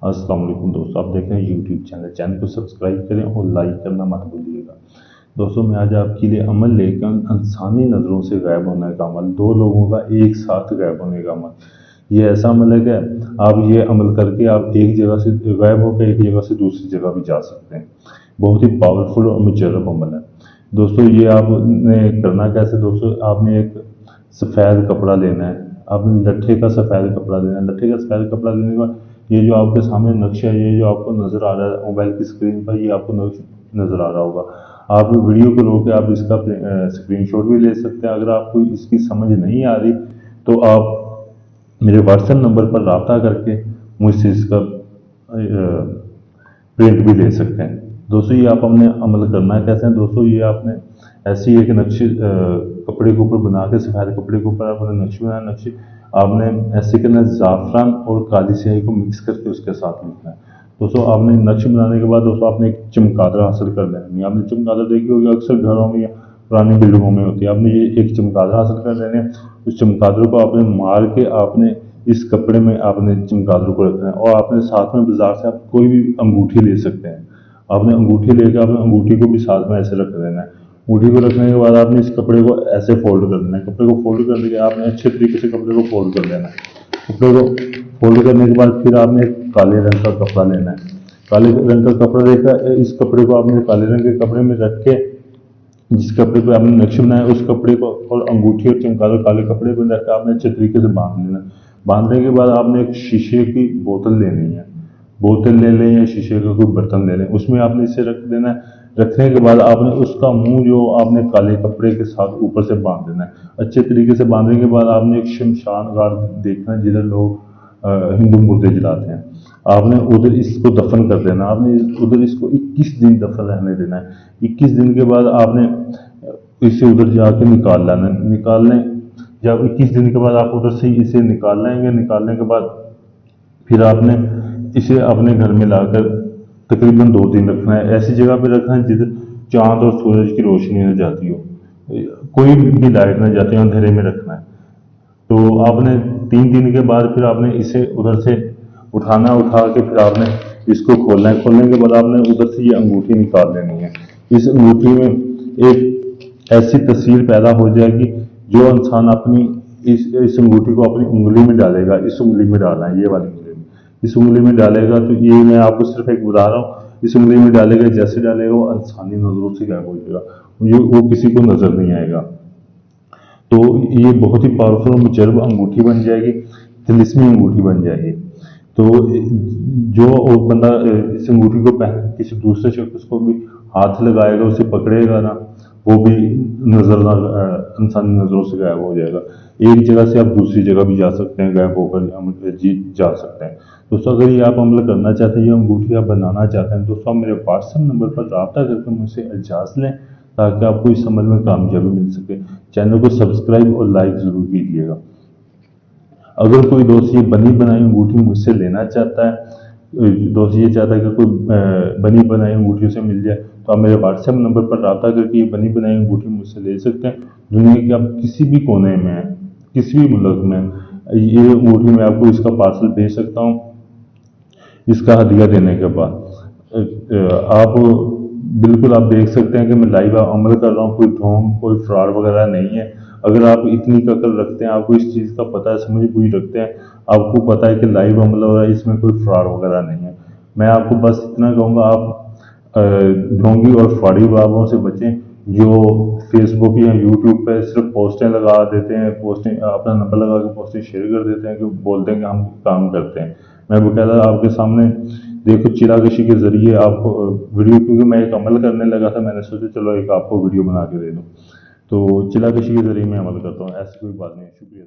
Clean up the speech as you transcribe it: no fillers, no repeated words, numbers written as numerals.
अस्सलाम वालेकुम दोस्तों, आप देख रहे हैं यूट्यूब चैनल को सब्सक्राइब करें और लाइक करना मत भूलिएगा। दोस्तों मैं आज आपके लिए अमल लेकर इंसानी नज़रों से गायब होने का अमल, दो लोगों का एक साथ गायब होने का अमल। ये ऐसा अमल है कि आप ये अमल करके आप एक जगह से गायब होकर एक जगह से दूसरी जगह भी जा सकते हैं। बहुत ही पावरफुल और मुजर्रब अमल है दोस्तों। ये आपने करना कैसे दोस्तों, आपने एक सफ़ेद कपड़ा लेना है, आपने लट्ठे का सफ़ेद कपड़ा लेना है। लट्ठे का सफ़ेद कपड़ा लेने के बाद ये जो आपके सामने नक्शा है, ये जो आपको नज़र आ रहा है मोबाइल की स्क्रीन पर, ये आपको नज़र आ रहा होगा। आप वीडियो को रोक के आप इसका स्क्रीनशॉट भी ले सकते हैं। अगर आपको इसकी समझ नहीं आ रही तो आप मेरे व्हाट्सएप नंबर पर रब्ता करके मुझसे इसका प्रिंट भी ले सकते हैं। दोस्तों ये आप हमने अमल करना है कैसे हैं दोस्तों, ये आपने ऐसी एक नक्शे कपड़े के ऊपर बना के, सफ़ेद कपड़े के ऊपर आपने नक्शे बनाना। नक्शे आपने ऐसे करना है, ज़ाफ़रान और काली स्याही को मिक्स करके उसके साथ लिखना है। दोस्तों आपने नक्शे बनाने के बाद दोस्तों आपने एक चमगादड़ हासिल कर लेनी है। आपने चमगादड़ देखी होगी, अक्सर घरों में या पुरानी बिल्डिंगों में होती है। आपने ये एक चमगादड़ हासिल कर लेने हैं। उस चमगादड़ को आपने मार के आपने इस कपड़े में आपने चमगादड़ को रखना है, और आपने साथ में बाजार से आप कोई भी अंगूठी ले सकते हैं। आपने अंगूठी लेकर आपने अंगूठी को भी साथ में ऐसे रख देना है। अंगूठी को रखने के बाद आपने इस कपड़े को ऐसे फोल्ड कर देना है। कपड़े को फोल्ड करने के आपने अच्छे तरीके से कपड़े को फोल्ड कर देना है। कपड़े को फोल्ड करने के बाद फिर आपने काले रंग का कपड़ा लेना है। काले रंग का कपड़ा लेकर इस कपड़े को आपने काले रंग के कपड़े में रख के, जिस कपड़े पे आपने नक्शे बनाया उस कपड़े को और अंगूठी और चमगादड़ काले कपड़े पर रखकर आपने अच्छे तरीके से बांध लेना। बांधने के बाद आपने एक शीशे की बोतल लेनी है। बोतल ले लें या शीशे का कोई बर्तन ले लें, उसमें आपने इसे रख देना है। रखने के बाद आपने उसका मुंह जो आपने काले कपड़े के साथ ऊपर से बांध देना है। अच्छे तरीके से बांधने के बाद आपने एक शमशान घाट देखना है जिधर लोग हिंदू मुर्दे जलाते हैं। आपने उधर इसको दफन कर देना। आपने उधर इसको 21 दिन दफन रहने देना है। 21 दिन के बाद आपने इसे उधर जाके निकाल लाना है। निकालने जब 21 दिन के बाद आप उधर से इसे निकाल लेंगे, निकालने के बाद फिर आपने इसे अपने घर में लाकर तकरीबन 2 दिन रखना है। ऐसी जगह पे रखना है जिधर चांद और सूरज की रोशनी न जाती हो, कोई भी लाइट न जाती हो, अंधेरे में रखना है। तो आपने 3 दिन के बाद फिर आपने इसे उधर से उठाना, उठा के फिर आपने इसको खोलना है। खोलने के बाद आपने उधर से ये अंगूठी निकाल लेनी है। इस अंगूठी में एक ऐसी तस्वीर पैदा हो जाएगी, जो इंसान अपनी इस अंगूठी को अपनी उंगली में डालेगा। इस उंगली में डालना है, ये वाली उंगली में, इस उंगली में डालेगा। तो ये मैं आपको सिर्फ एक बता रहा हूँ, इस उंगली में डालेगा, जैसे डालेगा वो इंसानी नजरों से गायब हो जाएगा, वो किसी को नजर नहीं आएगा। तो ये बहुत ही पावरफुल मुजर्रब अंगूठी बन जाएगी, तिलिस्मी अंगूठी बन जाएगी। तो जो और बंदा इस अंगूठी को पहन किसी दूसरे शख्स को भी हाथ लगाएगा, उसे पकड़ेगा ना, वो भी इंसानी नज़रों से गायब हो जाएगा। एक जगह से आप दूसरी जगह भी जा सकते हैं, गायब होकर जा सकते हैं। दोस्तों अगर ये आप अमल करना चाहते हैं, ये अंगूठी आप बनाना चाहते हैं, दोस्तों आप मेरे व्हाट्सएप नंबर पर रब्ता करके मुझसे इजाज़त लें, ताकि आपको इस अमल में कामयाबी मिल सके। चैनल को सब्सक्राइब और लाइक ज़रूर कीजिएगा। अगर कोई दोस्त ये बनी बनाई अंगूठी मुझसे लेना चाहता है, दोस्त ये चाहता है कि कोई बनी बनाई अंगूठी से मिल जाए, तो आप मेरे व्हाट्सएप नंबर पर रब्ता करके ये बनी बनाई अंगूठी मुझसे ले सकते हैं। दुनिया के आप किसी भी कोने में हैं, किसी भी मुल्क में, ये अंगूठी मैं आपको इसका पार्सल भेज सकता हूँ इसका हदिया देने के बाद। आप बिल्कुल आप देख सकते हैं कि मैं लाइव अमल कर रहा हूँ, कोई ढोंग कोई फ्रॉड वगैरह नहीं है। अगर आप इतनी अकल रखते हैं, आपको इस चीज़ का पता है, समझ पूरी रखते हैं, आपको पता है कि लाइव अमल हो रहा है, इसमें कोई फ्रॉड वगैरह नहीं है। मैं आपको बस इतना कहूँगा, आप ढोंगी और फ्रॉडी बाबों से बचें, जो फेसबुक या यूट्यूब पे सिर्फ पोस्टें लगा देते हैं, पोस्टें अपना नंबर लगा के पोस्टें शेयर कर देते हैं, कि बोलते हैं कि हम काम करते हैं। मैं बकायदा आपके सामने देखो चिराकशी के जरिए आपको वीडियो, क्योंकि मैं एक अमल करने लगा था, मैंने सोचा चलो एक आपको वीडियो बना के दे दूँ। तो चिराकशी के जरिए मैं अमल करता हूँ, ऐसी कोई बात नहीं है। शुक्रिया।